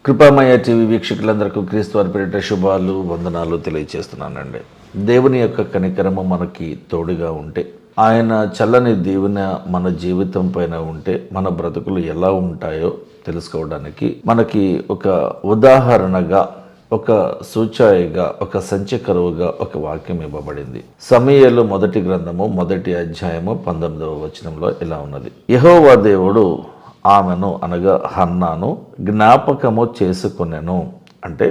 కృపామయ TV వీక్షకులందరికీ క్రీస్తు వారి పేరిట శుభాలు వందనాలు తెలియజేస్తున్నానండి. దేవుని యొక్క కనికరము మనకి తోడుగా ఉంటే, ఆయన చల్లని దీవెన మన జీవితం పైన ఉంటే మన బ్రతుకులు ఎలా ఉంటాయో తెలుసుకోవడానికి మనకి ఒక ఉదాహరణగా, ఒక సూచాయిగా, ఒక సంచకరువుగా ఒక వాక్యం ఇవ్వబడింది. సమూయేలు మొదటి గ్రంథము 1వ అధ్యాయము 19వ వచనంలో ఇలా ఉన్నది. యెహోవా దేవుడు ఆమెను అనగా హన్నాను జ్ఞాపకము చేసుకొనెను. అంటే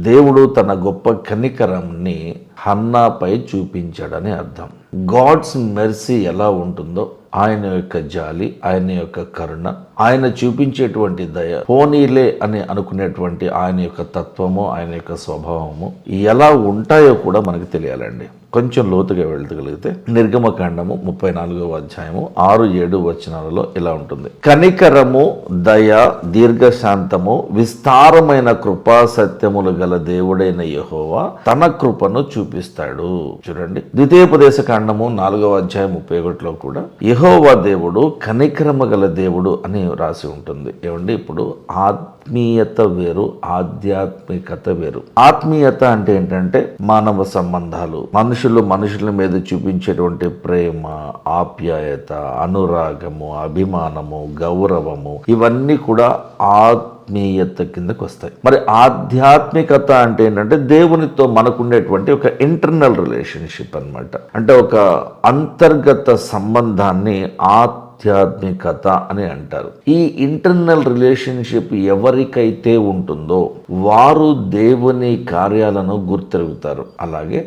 దేవుడు తన గొప్ప కనికరంని హన్నాపై చూపించాడని అర్థం. గాడ్స్ మెర్సీ ఎలా ఉంటుందో, ఆయన యొక్క జాలి, ఆయన యొక్క కరుణ, ఆయన చూపించేటువంటి దయ, పోనీలే అని అనుకునేటువంటి ఆయన యొక్క తత్వము, ఆయన యొక్క స్వభావము ఎలా ఉంటాయో కూడా మనకు తెలియాలండి. కొంచెం లోతుగా వెళ్తగలిగితే నిర్గమకాండము 34వ అధ్యాయము 6-7 వచనాలలో ఇలా ఉంటుంది. కనికరము, దయ, దీర్ఘశాంతము, విస్తారమైన కృపా సత్యములు గల దేవుడైన యెహోవా తన కృపను చూపిస్తాడు. చూడండి, ద్వితీయోపదేశ కాండము 4వ అధ్యాయం 31లో కూడా యెహోవా దేవుడు కనికరము గల దేవుడు అని రాసి ఉంటుంది. ఏమండి, ఇప్పుడు ఆత్మీయత వేరు, ఆధ్యాత్మికత వేరు. ఆత్మీయత అంటే ఏంటంటే మానవ సంబంధాలు, మనుషుల మీద చూపించేటువంటి ప్రేమ, ఆప్యాయత, అనురాగము, అభిమానము, గౌరవము, ఇవన్నీ కూడా ఆత్మీయత కిందకు వస్తాయి. మరి ఆధ్యాత్మికత అంటే ఏంటంటే దేవునితో మనకుండేటువంటి ఒక ఇంటర్నల్ రిలేషన్షిప్ అన్నమాట. అంటే ఒక అంతర్గత సంబంధాన్ని ఆధ్యాత్మికత అని అంటారు. ఈ ఇంటర్నల్ రిలేషన్షిప్ ఎవరికైతే ఉంటుందో వారు దేవుని కార్యాలను గుర్తెరుగుతారు, అలాగే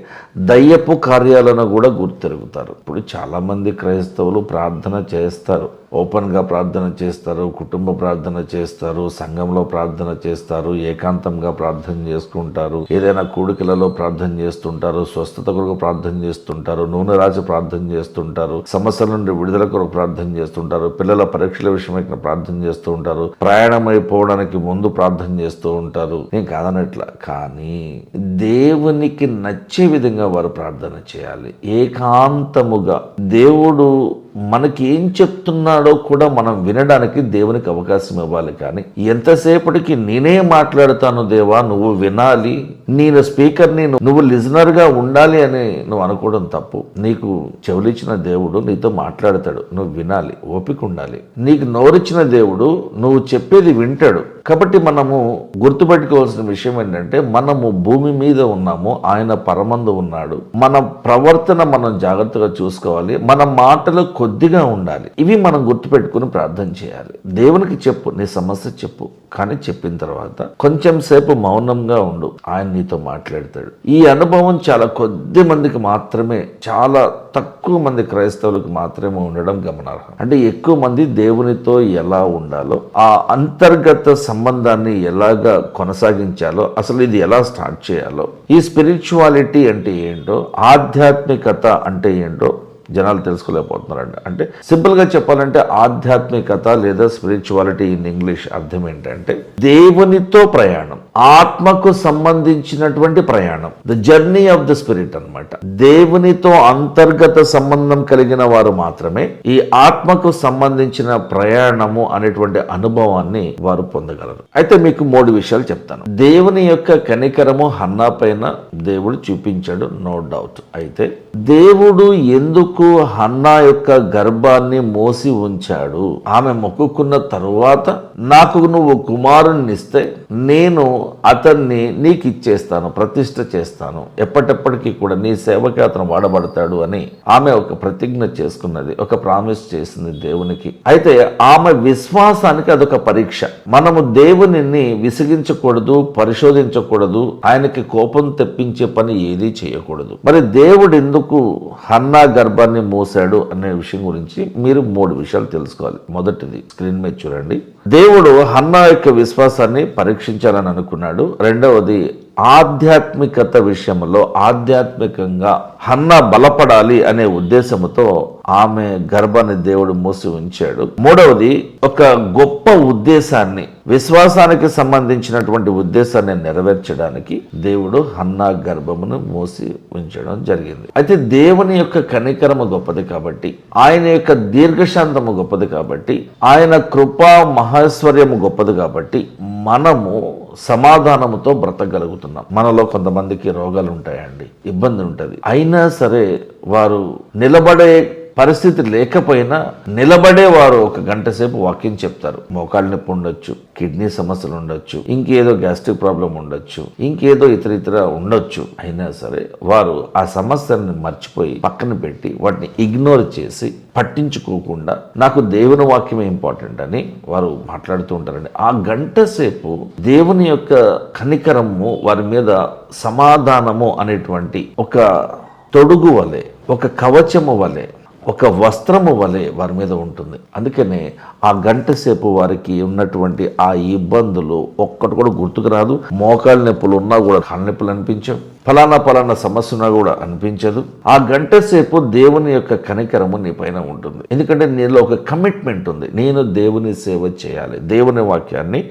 దయ్యపు కార్యాలను కూడా గుర్తెరుగుతారు. ఇప్పుడు చాలామంది క్రైస్తవులు ప్రార్థన చేస్తారు, ఓపెన్గా ప్రార్థన చేస్తారు, కుటుంబ ప్రార్థన చేస్తారు, సంఘంలో ప్రార్థన చేస్తారు, ఏకాంతంగా ప్రార్థన చేసుకుంటారు, ఏదైనా కూడికలలో ప్రార్థన చేస్తుంటారు, స్వస్థత కొరకు ప్రార్థన చేస్తుంటారు, నూనె రాసి ప్రార్థన చేస్తుంటారు, సమస్యల నుండి విడుదల కొరకు ప్రార్థన చేస్తుంటారు, పిల్లల పరీక్షల విషయమై ప్రార్థన చేస్తూ ఉంటారు, ప్రయాణం అయిపోవడానికి ముందు ప్రార్థన చేస్తూ ఉంటారు. నేను కాదనట్లా, కానీ దేవునికి నచ్చే విధంగా వారు ప్రార్థన చేయాలి. ఏకాంతముగా దేవుడు మనకి ఏం చెప్తున్నాడో కూడా మనం వినడానికి దేవునికి అవకాశం ఇవ్వాలి. కానీ ఎంతసేపటికి నేనే మాట్లాడతాను దేవా, నువ్వు వినాలి, నేను స్పీకర్ని, నువ్వు లిజనర్గా ఉండాలి అని నువ్వు అనుకోవడం తప్పు. నీకు చెవులిచ్చిన దేవుడు నీతో మాట్లాడతాడు, నువ్వు వినాలి, ఓపిక ఉండాలి. నీకు నోరిచ్చిన దేవుడు నువ్వు చెప్పేది వింటాడు. కాబట్టి మనము గుర్తుపెట్టుకోవాల్సిన విషయం ఏంటంటే, మనము భూమి మీద ఉన్నాము, ఆయన పరమందు ఉన్నాడు. మన ప్రవర్తన మనం జాగ్రత్తగా చూసుకోవాలి, మన మాటలు కొద్దిగా ఉండాలి. ఇవి మనం గుర్తుపెట్టుకుని ప్రార్థన చేయాలి. దేవునికి చెప్పు, నీ సమస్య చెప్పు, కానీ చెప్పిన తర్వాత కొంచెం సేపు మౌనంగా ఉండు, ఆయన నీతో మాట్లాడతాడు. ఈ అనుభవం చాలా కొద్ది మందికి మాత్రమే, చాలా తక్కువ మంది క్రైస్తవులకు మాత్రమే ఉండడం గమనార్హం. అంటే ఎక్కువ మంది దేవునితో ఎలా ఉండాలో, ఆ అంతర్గత సంబంధాన్ని ఎలాగా కొనసాగించాలో, అసలు ఇది ఎలా స్టార్ట్ చేయాలో, ఈ స్పిరిచువాలిటీ అంటే ఏంటో, ఆధ్యాత్మికత అంటే ఏంటో జనాలు తెలుసుకోలేకపోతున్నారండి. అంటే సింపుల్గా చెప్పాలంటే ఆధ్యాత్మికత లేదా స్పిరిచువాలిటీ ఇన్ ఇంగ్లీష్ అర్థం ఏంటంటే దేవునితో ప్రయాణం, ఆత్మకు సంబంధించినటువంటి ప్రయాణం, the journey of the spirit అన్నమాట. దేవునితో అంతర్గత సంబంధం కలిగిన వారు మాత్రమే ఈ ఆత్మకు సంబంధించిన ప్రయాణము అనేటువంటి అనుభవాన్ని వారు పొందగలరు. అయితే మీకు 3 విషయాలు చెప్తాను. దేవుని యొక్క కనికరము హన్నా పైన దేవుడు చూపించాడు, నో డౌట్. అయితే దేవుడు ఎందుకు హన్నా యొక్క గర్భాన్ని మోసి ఉంచాడు? ఆమె మొక్కుకున్న తరువాత నాకు నువ్వు కుమారుణ్ణి ఇస్తే నేను అతన్ని నీకు ఇచ్చేస్తాను, ప్రతిష్ఠ చేస్తాను, ఎప్పటిప్పటికీ కూడా నీ సేవకి అతను వాడబడతాడు అని ఆమె ఒక ప్రతిజ్ఞ చేసుకున్నది, ఒక ప్రామిస్ చేసింది దేవునికి. అయితే ఆమె విశ్వాసానికి అదొక పరీక్ష. మనము దేవునిని విసిగించకూడదు, పరిశోధించకూడదు, ఆయనకి కోపం తెప్పించే పని ఏదీ చేయకూడదు. మరి దేవుడు ఎందుకు హన్నా గర్భాన్ని మోసాడు అనే విషయం గురించి మీరు 3 విషయాలు తెలుసుకోవాలి. మొదటిది స్క్రీన్ మీద చూడండి. దేవుడు హన్నా యొక్క విశ్వాసాన్ని పరీక్షించాలని అనుకున్నాడు. రెండవది ఆధ్యాత్మికత విషయంలో ఆధ్యాత్మికంగా హన్న బలపడాలి అనే ఉద్దేశంతో ఆమె గర్భాన్ని దేవుడు మూసి ఉంచాడు. మూడవది, ఒక గొప్ప ఉద్దేశాన్ని, విశ్వాసానికి సంబంధించినటువంటి ఉద్దేశాన్ని నెరవేర్చడానికి దేవుడు హన్నా గర్భమును మూసి ఉంచడం జరిగింది. అయితే దేవుని యొక్క కనికరము గొప్పది కాబట్టి, ఆయన యొక్క దీర్ఘశాంతము గొప్పది కాబట్టి, ఆయన కృపా మహేశ్వర్యము గొప్పది కాబట్టి మనము సమాధానముతో బ్రతకగలుగుతున్నాం. మనలో కొంతమందికి రోగాలు ఉంటాయండి, ఇబ్బంది ఉంటుంది, అయినా సరే వారు నిలబడే పరిస్థితి లేకపోయినా నిలబడే వారు ఒక గంట సేపు వాకింగ్ చెప్తారు. మోకాళ్ళ నొప్పి ఉండొచ్చు, కిడ్నీ సమస్యలు ఉండొచ్చు, ఇంకేదో గ్యాస్ట్రిక్ ప్రాబ్లం ఉండొచ్చు, ఇంకేదో ఇతర ఉండొచ్చు. అయినా సరే వారు ఆ సమస్యలను మర్చిపోయి పక్కన పెట్టి వాటిని ఇగ్నోర్ చేసి పట్టించుకోకుండా నాకు దేవుని వాక్యమే ఇంపార్టెంట్ అని వారు మాట్లాడుతూ ఉంటారండి. ఆ గంట సేపు దేవుని యొక్క కనికరము వారి మీద సమాధానము అనేటువంటి ఒక తొడుగు వలె, ఒక కవచము వలె, ఒక వస్త్రము వలె వారి మీద ఉంటుంది. అందుకనే ఆ గంట సేపు వారికి ఉన్నటువంటి ఆ ఇబ్బందులు ఒక్కటి కూడా గుర్తుకు రాదు. మోకాళ్ళ నొప్పులు ఉన్నా కూడా కాళ్ళ నొప్పులు అనిపించవు, ఫలానా సమస్య ఉన్నా కూడా అనిపించదు. ఆ గంట సేపు దేవుని యొక్క కనికరము నీ పైన ఉంటుంది. ఎందుకంటే నీలో ఒక కమిట్మెంట్ ఉంది, నేను దేవుని సేవ చేయాలి, దేవుని వాక్యాన్ని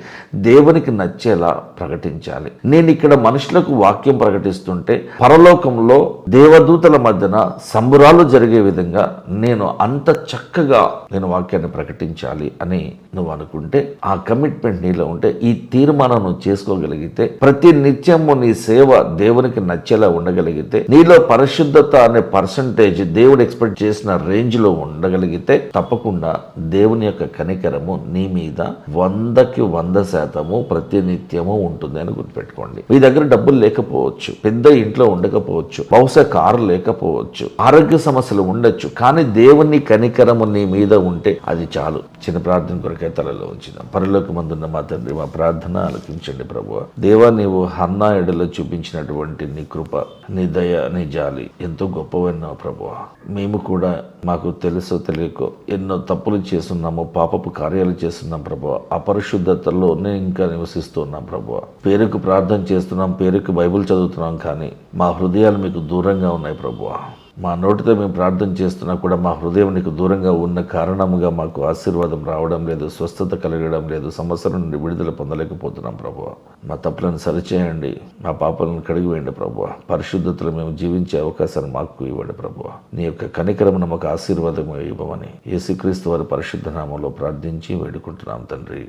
దేవునికి నచ్చేలా ప్రకటించాలి. నేను ఇక్కడ మనుషులకు వాక్యం ప్రకటిస్తుంటే పరలోకంలో దేవదూతల మధ్యన సంబురాలు జరిగే విధంగా నేను అంత చక్కగా నేను వాక్యాన్ని ప్రకటించాలి అని నువ్వు అనుకుంటే, ఆ కమిట్మెంట్ నీలో ఉంటే, ఈ తీర్మానం నువ్వు చేసుకోగలిగితే, ప్రతి నిత్యము నీ సేవ దేవునికి నచ్చేలా ఉండగలిగితే, నీలో పరిశుద్ధత అనే పర్సంటేజ్ దేవుడు ఎక్స్పెక్ట్ చేసిన రేంజ్ లో ఉండగలిగితే, తప్పకుండా దేవుని యొక్క కనికరము నీ మీద 100% ప్రతి నిత్యము ఉంటుంది అని గుర్తుపెట్టుకోండి. మీ దగ్గర డబ్బులు లేకపోవచ్చు, పెద్ద ఇంట్లో ఉండకపోవచ్చు, బహుశా కారు లేకపోవచ్చు, ఆరోగ్య సమస్యలు ఉండొచ్చు, కానీ దేవుని కనికరము నీ మీద ఉంటే అది చాలు. చిన్న ప్రార్థన కొరకే తలలో ఉంచుదాం. పరలోకమందున్న మా తండ్రి, మా ప్రార్థన ఆలకించండి ప్రభువా. దేవా, నీవు హన్నా ఎడలో చూపించినటువంటి నీ కృప, నీ దయ, నీ జాలి ఎంతో గొప్పవన్నావు ప్రభువా. మేము కూడా మాకు తెలుసో తెలియకో ఎన్నో తప్పులు చేస్తున్నాము, పాపపు కార్యాలు చేస్తున్నాం ప్రభువా. అపరిశుద్ధతలోనే ఇంకా నివసిస్తున్నాం ప్రభువా. పేరుకు ప్రార్థన చేస్తున్నాం, పేరుకు బైబిల్ చదువుతున్నాం, కానీ మా హృదయాలు మీకు దూరంగా ఉన్నాయి ప్రభువా. మా నోటితో మేము ప్రార్థన చేస్తున్నా కూడా మా హృదయం నీకు దూరంగా ఉన్న కారణముగా మాకు ఆశీర్వాదం రావడం లేదు, స్వస్థత కలగడం లేదు, సమస్యల నుండి విడుదల పొందలేకపోతున్నాం ప్రభువా. మా తప్పులను సరిచేయండి, మా పాపాలను కడిగివేయండి ప్రభువా. పరిశుద్ధతలో మేము జీవించే అవకాశాన్ని మాకు ఇవ్వండి ప్రభువా. నీ యొక్క కనికరమును మాకు ఆశీర్వాదం ఇవ్వమని యేసుక్రీస్తు వారి పరిశుద్ధ నామంలో ప్రార్థించి వేడుకుంటున్నాం తండ్రి.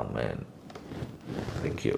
ఆమేన్. Thank you.